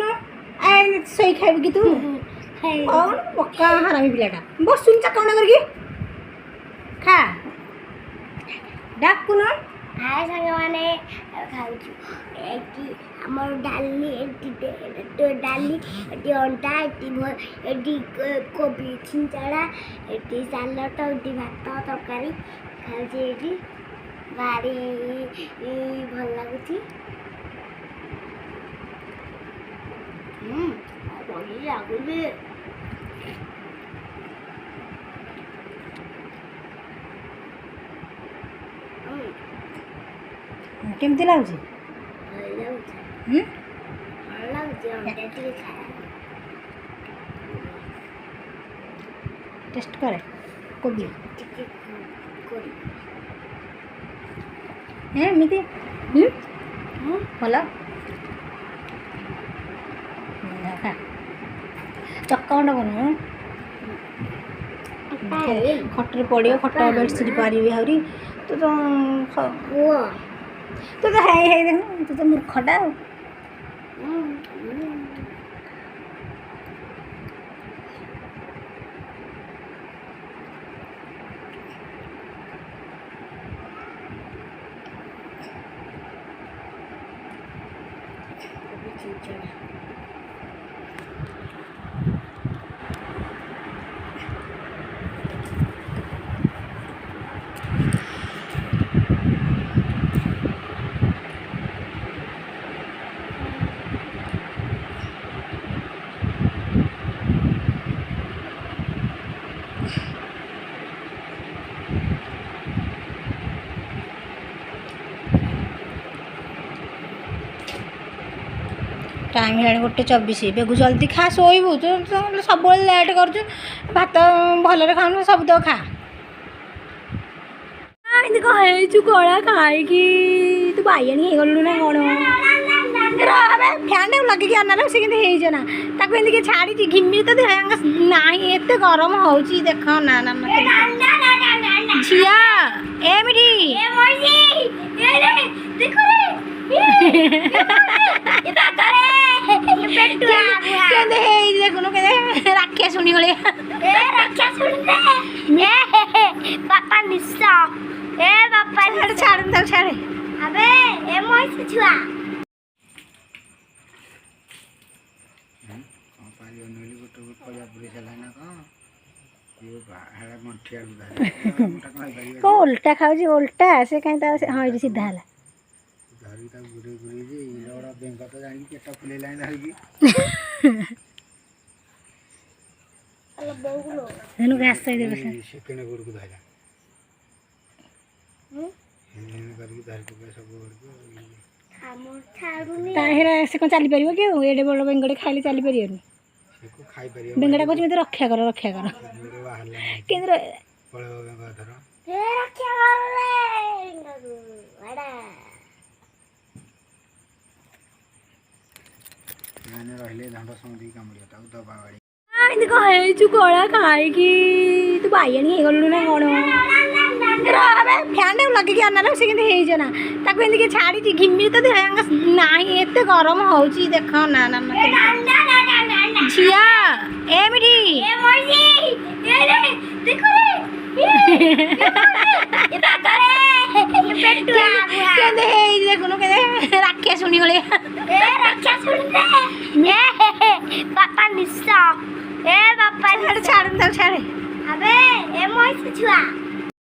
ବସୁନ ଶୋଇ ଖାଇବୁ କି ତୁ କଣ ପକ୍କା ହାରାମି ପିଲାଟା ବସୁନି ଚାକଣ୍ଡ କରିକି ଖା ଡାକୁନ ହାଏ ସାଙ୍ଗମାନେ ଖାଉଛୁ ଏଠି ଆମର ଡାଲି ଡାଲି ଏଠି ଅଣ୍ଡା ଏଠି କୋବି ଛିଞ୍ଚଡ଼ା ଏଠି ସାଲଟ ଏଠି ଭାତ ତରକାରୀ ଖାଉଛି ଏଠି ଭାରି ଭଲ ଲାଗୁଛି ବଢ଼ି ଲାଗୁଛି କେମିତି ଲାଗୁଛି ଭଲ ଲାଗୁଛି ଅଣ୍ଡା ଟିକେ ଖାଇବା ଟେଷ୍ଟ କରେ କୋବି ଟିକେ କରି ଏମିତି ଭଲ ଖା ଚକାଣ୍ଡ କରୁନୁ ଖଟରେ ପଡ଼ିବ ଖଟ ବେଡ଼ସିଟ୍ ପାରିବି ଆହୁରି ତୁ ତ ହେଇ ଦେଖ ତୁ ତ ମୂର୍ଖଟା ଆଉ टाइम है 1:24 बेगू जल्दी खा शोबू तो सब लेट कर भात भलरे खाऊ सब तो खा कला खाई तू बाइणी हो गलु ना कौन फैन लगे अना से ना ताकि छाड़ी घिमिर तो ना एत गरम हो देख ना ना झिया एमिटी देखुन राखिया शुणी बापा निशा ए बापा छाड़ छाड़े अबे ए मोइस छुआ को उल्टा खाऊ उल्टा से कहीं हाँ ये सीधा है घास से कौन चली पार कि एडे बड़ बेंगड़े खाइले चली पार बेंगड़ा कह रक्षा कर केन्द्र कला खाई तू बाइणी हो गलु ना कौन फैन लगे अना से ना ताकि छाड़ी घिमिर तो ना एत गरम हो देख ना ना झिया एमिटी देखुन राखिया शुणी बापा निशा ए बापा छाड़ छाड़े अबे ए मोइस छुआ